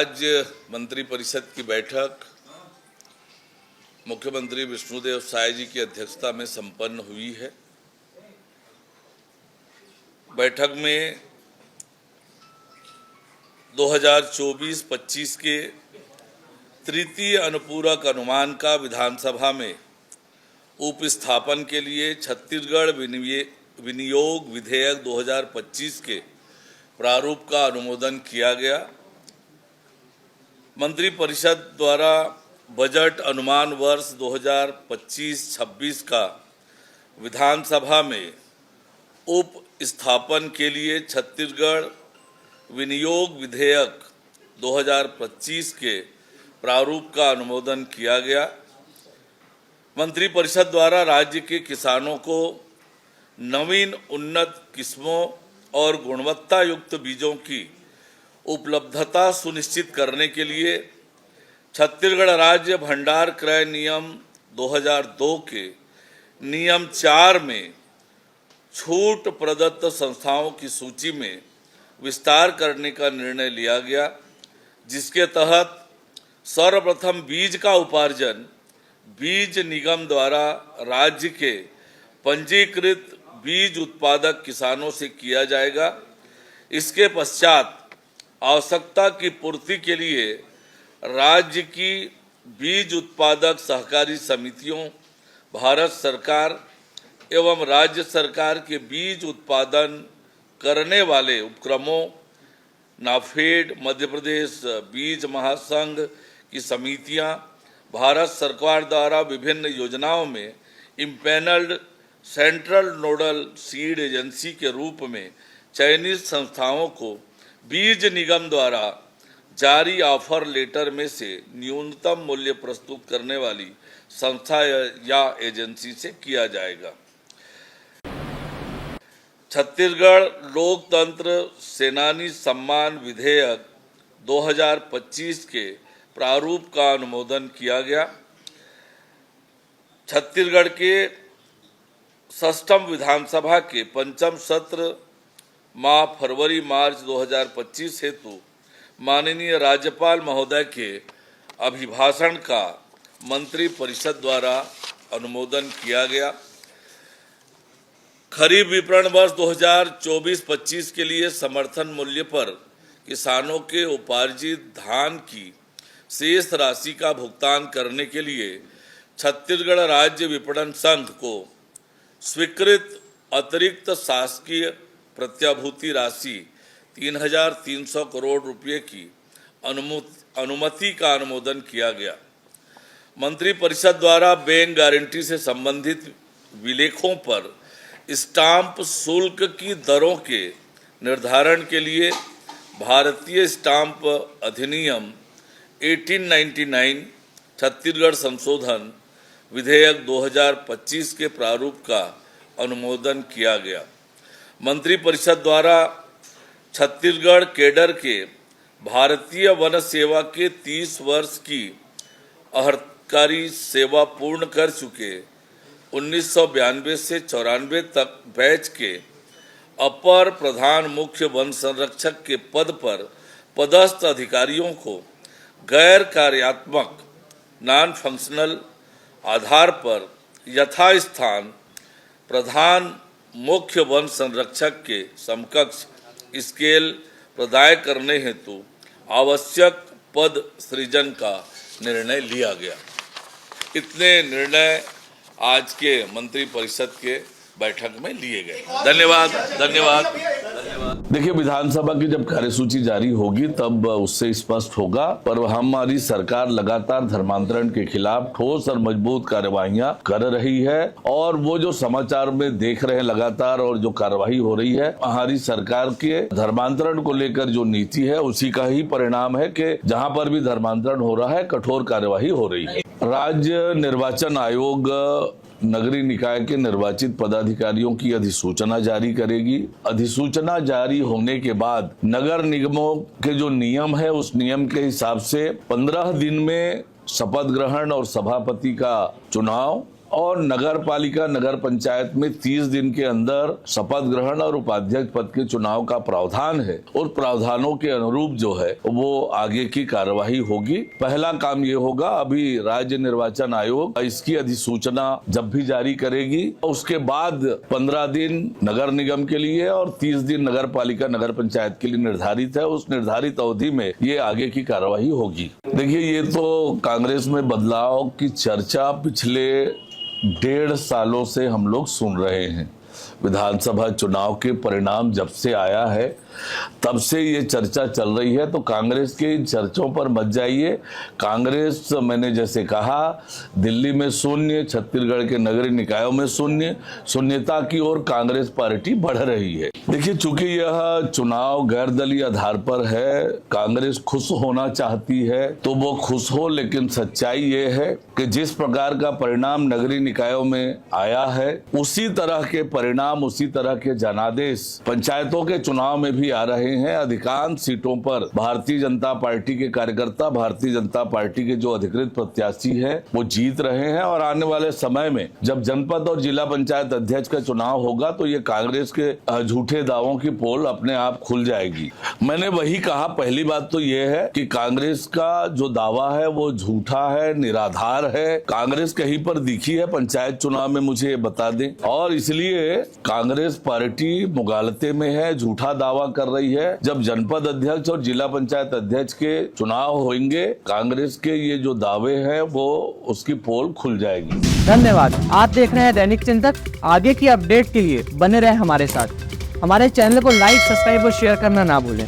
राज्य मंत्रिपरिषद की बैठक मुख्यमंत्री विष्णुदेव साय जी की अध्यक्षता में संपन्न हुई है। बैठक में 2024-25 के तृतीय अनुपूरक अनुमान का विधानसभा में उपस्थापन के लिए छत्तीसगढ़ विनियोग विधेयक 2025 के प्रारूप का अनुमोदन किया गया। मंत्रिपरिषद द्वारा बजट अनुमान वर्ष 2025-26 का विधानसभा में उपस्थापन के लिए छत्तीसगढ़ विनियोग विधेयक 2025 के प्रारूप का अनुमोदन किया गया। मंत्रिपरिषद द्वारा राज्य के किसानों को नवीन उन्नत किस्मों और गुणवत्ता युक्त बीजों की उपलब्धता सुनिश्चित करने के लिए छत्तीसगढ़ राज्य भंडार क्रय नियम 2002 के नियम 4 में छूट प्रदत्त संस्थाओं की सूची में विस्तार करने का निर्णय लिया गया, जिसके तहत सर्वप्रथम बीज का उपार्जन बीज निगम द्वारा राज्य के पंजीकृत बीज उत्पादक किसानों से किया जाएगा। इसके पश्चात आवश्यकता की पूर्ति के लिए राज्य की बीज उत्पादक सहकारी समितियों, भारत सरकार एवं राज्य सरकार के बीज उत्पादन करने वाले उपक्रमों, नाफेड, मध्य प्रदेश बीज महासंघ की समितियां, भारत सरकार द्वारा विभिन्न योजनाओं में empanelled central nodal seed agency के रूप में चयनित संस्थाओं को बीज निगम द्वारा जारी ऑफर लेटर में से न्यूनतम मूल्य प्रस्तुत करने वाली संस्था या एजेंसी से किया जाएगा। छत्तीसगढ़ लोकतंत्र सेनानी सम्मान विधेयक 2025 के प्रारूप का अनुमोदन किया गया। छत्तीसगढ़ के 6वीं विधानसभा के 5म सत्र माह फरवरी-मार्च 2025 हेतु माननीय राज्यपाल महोदय के अभिभाषण का मंत्रिपरिषद द्वारा अनुमोदन किया गया। खरीफ विपणन वर्ष 2024-25 के लिए समर्थन मूल्य पर किसानों के उपार्जित धान की शेष राशि का भुगतान करने के लिए छत्तीसगढ़ राज्य विपणन संघ को स्वीकृत अतिरिक्त शासकीय प्रत्याभूति राशि 3,300 करोड़ रुपये की अनुमति का अनुमोदन किया गया। मंत्रिपरिषद द्वारा बैंक गारंटी से संबंधित विलेखों पर स्टाम्प शुल्क की दरों के निर्धारण के लिए भारतीय स्टाम्प अधिनियम 1899 छत्तीसगढ़ संशोधन विधेयक 2025 के प्रारूप का अनुमोदन किया गया। मंत्रिपरिषद द्वारा छत्तीसगढ़ कैडर के भारतीय वन सेवा के 30 वर्ष की अर्हतकारी सेवा पूर्ण कर चुके 1992 से 94 तक बैच के अपर प्रधान मुख्य वन संरक्षक के पद पर पदस्थ अधिकारियों को गैर कार्यात्मक नॉन फंक्शनल आधार पर यथास्थान प्रधान मुख्य वन संरक्षक के समकक्ष स्केल प्रदाय करने हेतु आवश्यक पद सृजन का निर्णय लिया गया। इतने निर्णय आज के मंत्रिपरिषद के बैठक में लिए गए। धन्यवाद। देखिए, विधानसभा की जब कार्यसूची जारी होगी तब उससे स्पष्ट होगा, पर हमारी सरकार लगातार धर्मांतरण के खिलाफ ठोस और मजबूत कार्यवाहियां कर रही है और वो जो समाचार में देख रहे हैं लगातार और जो कार्यवाही हो रही है, हमारी सरकार के धर्मांतरण को लेकर जो नीति है उसी का ही परिणाम है कि जहां पर भी धर्मांतरण हो रहा है कठोर कार्यवाही हो रही है। राज्य निर्वाचन आयोग नगरीय निकाय के निर्वाचित पदाधिकारियों की अधिसूचना जारी करेगी। अधिसूचना जारी होने के बाद नगर निगमों के जो नियम है उस नियम के हिसाब से 15 दिन में शपथ ग्रहण और सभापति का चुनाव और नगर पालिका नगर पंचायत में 30 दिन के अंदर शपथ ग्रहण और उपाध्यक्ष पद के चुनाव का प्रावधान है। और प्रावधानों के अनुरूप जो है वो आगे की कार्यवाही होगी। पहला काम ये होगा, अभी राज्य निर्वाचन आयोग इसकी अधिसूचना जब भी जारी करेगी, उसके बाद 15 दिन नगर निगम के लिए और 30 दिन नगर पालिका नगर पंचायत के लिए निर्धारित है। उस निर्धारित अवधि में ये आगे की कार्यवाही होगी। देखिए, ये तो कांग्रेस में बदलाव की चर्चा पिछले 1.5 सालों से हम लोग सुन रहे हैं। विधानसभा चुनाव के परिणाम जब से आया है तब से ये चर्चा चल रही है। तो कांग्रेस के इन चर्चों पर मत जाइए। कांग्रेस, मैंने जैसे कहा, दिल्ली में शून्य, छत्तीसगढ़ के नगरीय निकायों में शून्यता की ओर कांग्रेस पार्टी बढ़ रही है। देखिए, चूंकि यह चुनाव गैर दलीय आधार पर है, कांग्रेस खुश होना चाहती है तो वो खुश हो, लेकिन सच्चाई ये है कि जिस प्रकार का परिणाम नगरीय निकायों में आया है, उसी तरह के परिणाम, उसी तरह के जनादेश पंचायतों के चुनाव में भी आ रहे हैं। अधिकांश सीटों पर भारतीय जनता पार्टी के कार्यकर्ता, भारतीय जनता पार्टी के जो अधिकृत प्रत्याशी हैं, वो जीत रहे हैं। और आने वाले समय में जब जनपद और जिला पंचायत अध्यक्ष का चुनाव होगा तो ये कांग्रेस के झूठे दावों की पोल अपने आप खुल जाएगी। मैंने वही कहा, पहली बात तो ये है कि कांग्रेस का जो दावा है वो झूठा है, निराधार है। कांग्रेस कहीं पर दिखी है पंचायत चुनाव में, मुझे ये बता दें। और इसलिए कांग्रेस पार्टी मुगालते में है, झूठा दावा कर रही है। जब जनपद अध्यक्ष और जिला पंचायत अध्यक्ष के चुनाव होंगे, कांग्रेस के ये जो दावे हैं वो उसकी पोल खुल जाएगी। धन्यवाद। आप देख रहे हैं दैनिक चिंतक। आगे की अपडेट के लिए बने रहे हमारे साथ। हमारे चैनल को लाइक, सब्सक्राइब और शेयर करना ना भूलें।